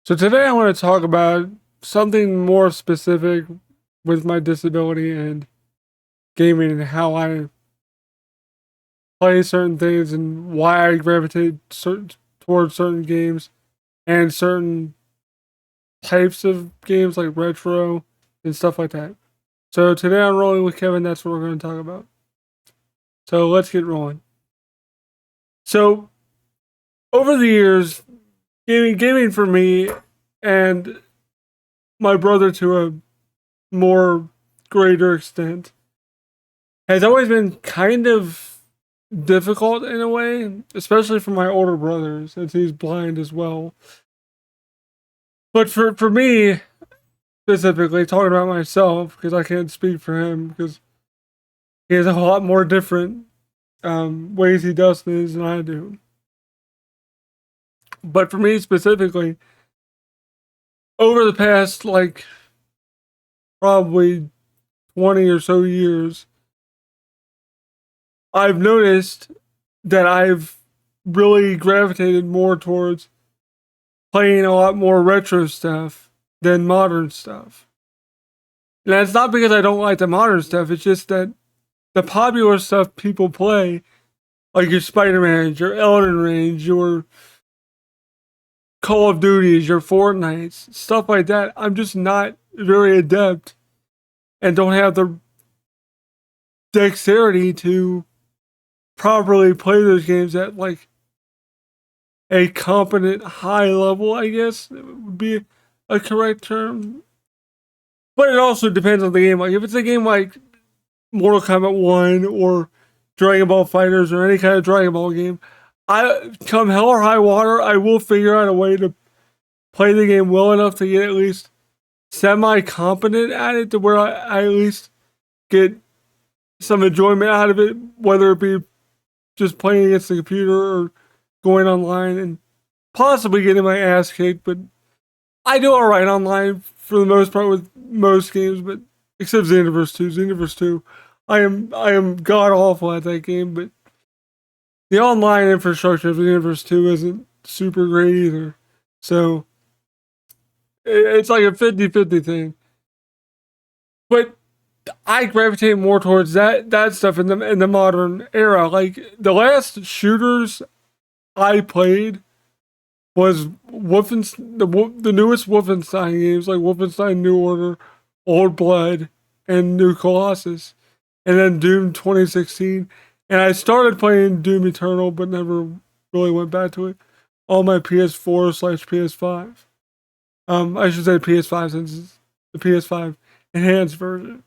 So today I want to talk about something more specific with my disability and gaming and how I play certain things and why I gravitate towards certain games and certain types of games like retro and stuff like that. So today I'm rolling with Kevin. That's what we're going to talk about. So let's get rolling. So over the years, gaming for me and my brother to a more greater extent has always been kind of difficult in a way, especially for my older brother since he's blind as well. But for me, specifically, talking about myself, because I can't speak for him, because he has a lot more different ways he does things than I do. But for me specifically, over the past, probably 20 or so years, I've noticed that I've really gravitated more towards playing a lot more retro stuff than modern stuff. And that's not because I don't like the modern stuff, it's just that the popular stuff people play, like your Spider-Mans, your Elden Rings, your Call of Duties, your Fortnites, stuff like that, I'm just not very adept and don't have the dexterity to properly play those games at a competent high level, I guess would be a correct term. But it also depends on the game. Like if it's a game like Mortal Kombat 1 or Dragon Ball Fighters or any kind of Dragon Ball game, I come hell or high water, I will figure out a way to play the game well enough to get at least semi-competent at it to where I at least get some enjoyment out of it, whether it be just playing against the computer or going online and possibly getting my ass kicked. But I do alright online for the most part with most games, but except Xenoverse 2. Xenoverse 2, I am god awful at that game, but the online infrastructure of Xenoverse 2 isn't super great either. So it's like a 50-50 thing. But I gravitate more towards that stuff in the modern era. Like the last shooters I played was the newest Wolfenstein games, like Wolfenstein New Order, Old Blood, and New Colossus, and then Doom 2016. And I started playing Doom Eternal, but never really went back to it on my PS4/PS5. I should say PS5 since it's the PS5 enhanced version.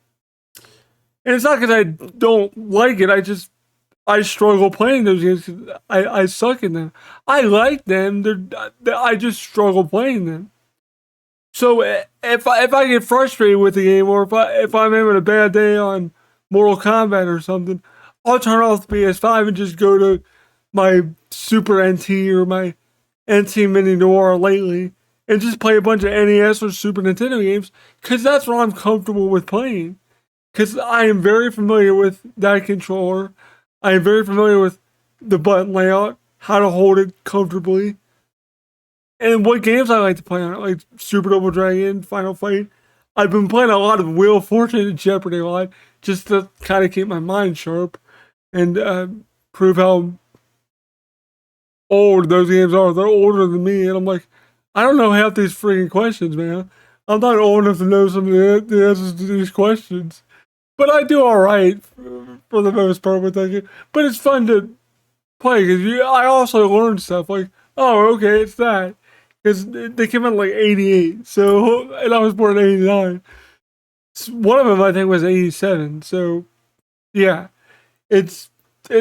And it's not because I don't like it. I struggle playing those games because I suck in them. I like them. I just struggle playing them. So if I get frustrated with the game, or if I'm having a bad day on Mortal Kombat or something, I'll turn off the PS5 and just go to my Super NT or my NT Mini Noir lately and just play a bunch of NES or Super Nintendo games because that's what I'm comfortable with playing. Because I am very familiar with that controller. I am very familiar with the button layout, how to hold it comfortably, and what games I like to play on it, like Super Double Dragon, Final Fight. I've been playing a lot of Wheel of Fortune and Jeopardy a lot, just to kind of keep my mind sharp and prove how old those games are. They're older than me, and I'm like, I don't know half these freaking questions, man. I'm not old enough to know some of the answers to these questions. But I do alright for the most part with that game. But it's fun to play because I also learned stuff like, oh, okay, it's that. Because they came out like 88, so, and I was born in 89. One of them I think was 87, so yeah. It's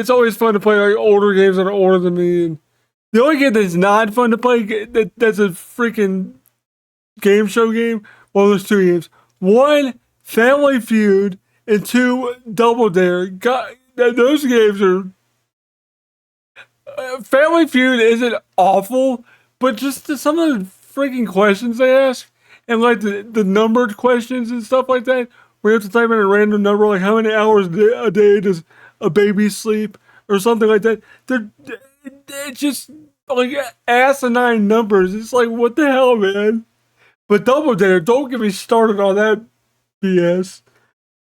always fun to play like older games that are older than me. And the only game that's not fun to play, that's a freaking game show game, well, there's two games. One, Family Feud, and two, Double Dare. God, those games are... Family Feud isn't awful, but just some of the freaking questions they ask, and like the numbered questions and stuff like that, where you have to type in a random number, like how many hours a day does a baby sleep, or something like that. It just like asinine numbers. It's like, what the hell, man? But Double Dare, don't get me started on that BS.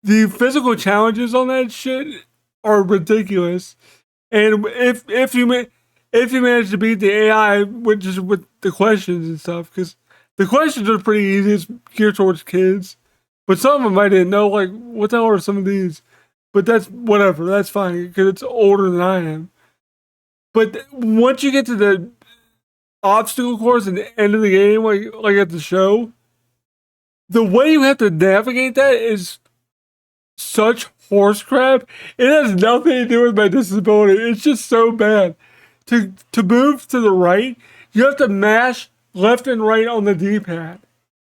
The physical challenges on that shit are ridiculous. And if you manage to beat the AI with the questions and stuff, because the questions are pretty easy, it's geared towards kids. But some of them I didn't know, like, what the hell are some of these? But that's whatever, that's fine, because it's older than I am. But once you get to the obstacle course at the end of the game, like at the show, the way you have to navigate that is such horse crap. It has nothing to do with my disability. It's just so bad. To move to the right, you have to mash left and right on the D-pad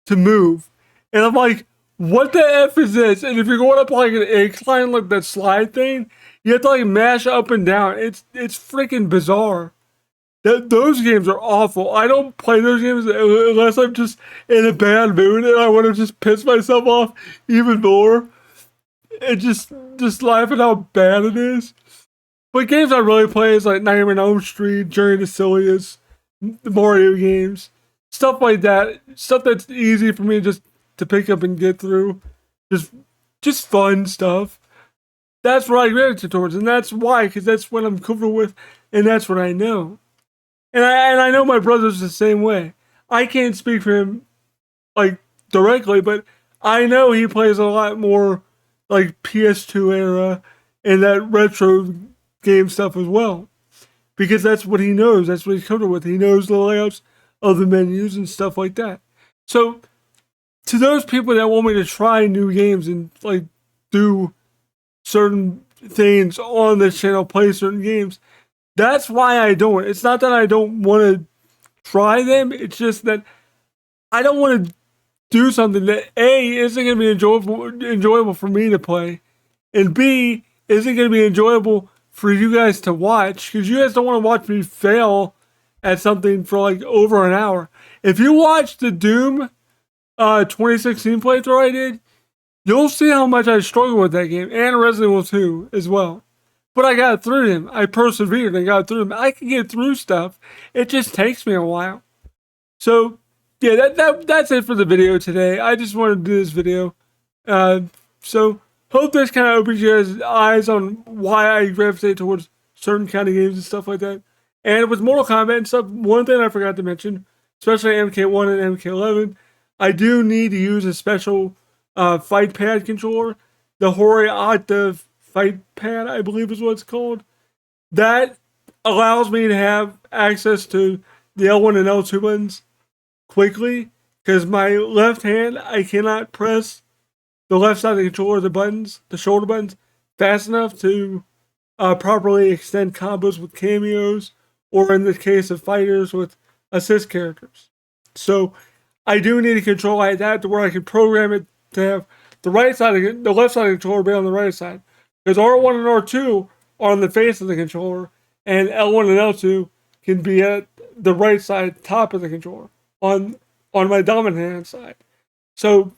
to move. And I'm like, what the F is this? And if you're going up like an incline, like that slide thing, you have to like mash up and down. It's freaking bizarre. Those games are awful. I don't play those games unless I'm just in a bad mood and I want to just piss myself off even more. And just laugh at how bad it is. But games I really play is like Nightmare on Elm Street, Journey to Silliest, the Mario games, stuff like that. Stuff that's easy for me just to pick up and get through. Just fun stuff. That's what I gravitate towards, and that's why, because that's what I'm comfortable with, and that's what I know. And I know my brother's the same way. I can't speak for him like directly, but I know he plays a lot more like PS2 era and that retro game stuff as well. Because that's what he knows. That's what he's comfortable with. He knows the layouts of the menus and stuff like that. So to those people that want me to try new games and like do certain things on this channel, play certain games, that's why I don't. It's not that I don't want to try them. It's just that I don't want to do something that A, isn't going to be enjoyable for me to play, and B, isn't going to be enjoyable for you guys to watch, because you guys don't want to watch me fail at something for like over an hour. If you watch the Doom 2016 playthrough I did, you'll see how much I struggled with that game, and Resident Evil 2 as well. But I got through them. I persevered and got through them. I can get through stuff. It just takes me a while. So, yeah, that's it for the video today. I just wanted to do this video. So, hope this kind of opens your guys' eyes on why I gravitate towards certain kind of games and stuff like that. And with Mortal Kombat and stuff, one thing I forgot to mention, especially MK1 and MK11, I do need to use a special fight pad controller. The Hori Octave fight pad, I believe is what it's called. That allows me to have access to the L1 and L2 buttons quickly, because my left hand, I cannot press the left side of the controller, the shoulder buttons, fast enough to properly extend combos with cameos, or in the case of fighters, with assist characters. So I do need a control like that to where I can program it to have the left side of the controller be on the right side. Because R1 and R2 are on the face of the controller, and L1 and L2 can be at the right side, top of the controller, on my dominant hand side. So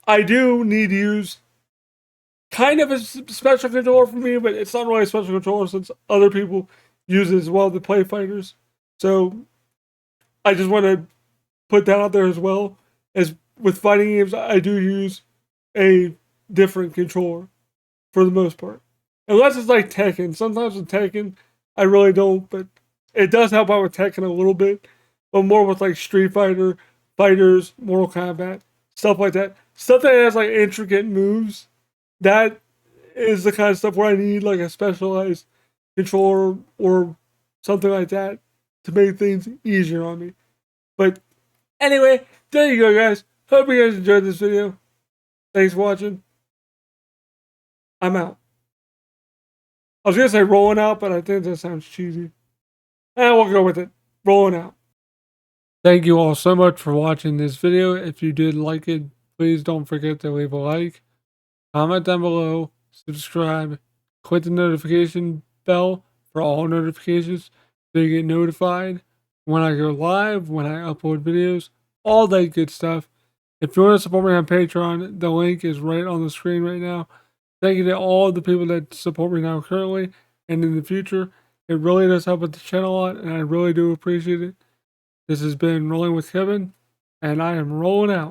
I do need to use kind of a special controller for me, but it's not really a special controller since other people use it as well to play fighters. So I just want to put that out there as well. As with fighting games, I do use a different controller for the most part. Unless it's like Tekken. Sometimes with Tekken, I really don't, but it does help out with Tekken a little bit. But more with like Street Fighter, Fighters, Mortal Kombat, stuff like that. Stuff that has like intricate moves. That is the kind of stuff where I need like a specialized controller or something like that to make things easier on me. But anyway, there you go, guys. Hope you guys enjoyed this video. Thanks for watching. I'm out. I was going to say rolling out, but I think that sounds cheesy. And we'll go with it. Rolling out. Thank you all so much for watching this video. If you did like it, please don't forget to leave a like, comment down below, subscribe, click the notification bell for all notifications so you get notified when I go live, when I upload videos, all that good stuff. If you want to support me on Patreon, the link is right on the screen right now. Thank you to all the people that support me now currently and in the future. It really does help with the channel a lot, and I really do appreciate it. This has been Rolling with Kevin, and I am rolling out.